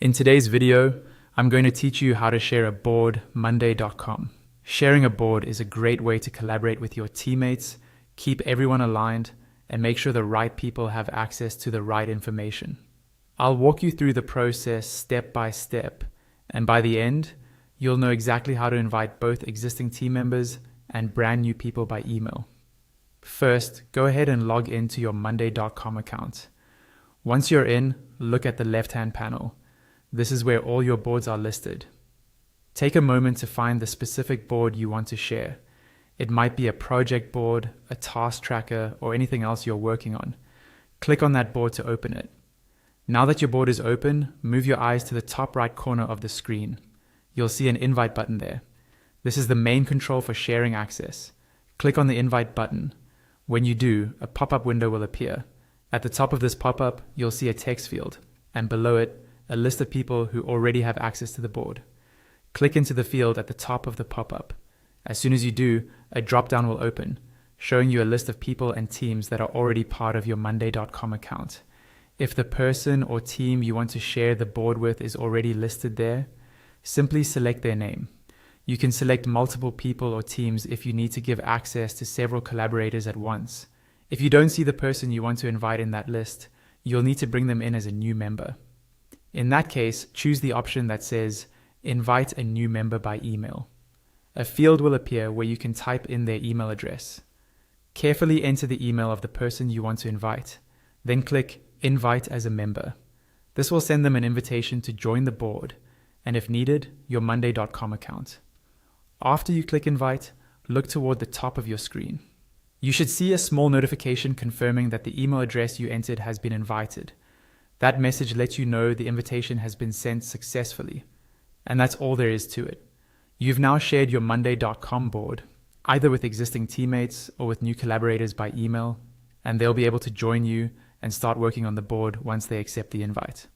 In today's video, I'm going to teach you how to share a board Monday.com. Sharing a board is a great way to collaborate with your teammates, keep everyone aligned, and make sure the right people have access to the right information. I'll walk you through the process step by step, and by the end, you'll know exactly how to invite both existing team members and brand new people by email. First, go ahead and log into your Monday.com account. Once you're in, look at the left-hand panel. This is where all your boards are listed. Take a moment to find the specific board you want to share. It might be a project board, a task tracker, or anything else you're working on. Click on that board to open it. Now that your board is open, move your eyes to the top right corner of the screen. You'll see an invite button there. This is the main control for sharing access. Click on the invite button. When you do, a pop-up window will appear. At the top of this pop-up, you'll see a text field, and below it, a list of people who already have access to the board. Click into the field at the top of the pop-up. As soon as you do, a drop-down will open, showing you a list of people and teams that are already part of your Monday.com account. If the person or team you want to share the board with is already listed there, simply select their name. You can select multiple people or teams if you need to give access to several collaborators at once. If you don't see the person you want to invite in that list, you'll need to bring them in as a new member. In that case, choose the option that says, Invite a new member by email. A field will appear where you can type in their email address. Carefully enter the email of the person you want to invite, then click Invite as a member. This will send them an invitation to join the board, and if needed, your Monday.com account. After you click Invite, look toward the top of your screen. You should see a small notification confirming that the email address you entered has been invited. That message lets you know the invitation has been sent successfully. And that's all there is to it. You've now shared your Monday.com board, either with existing teammates or with new collaborators by email, and they'll be able to join you and start working on the board once they accept the invite.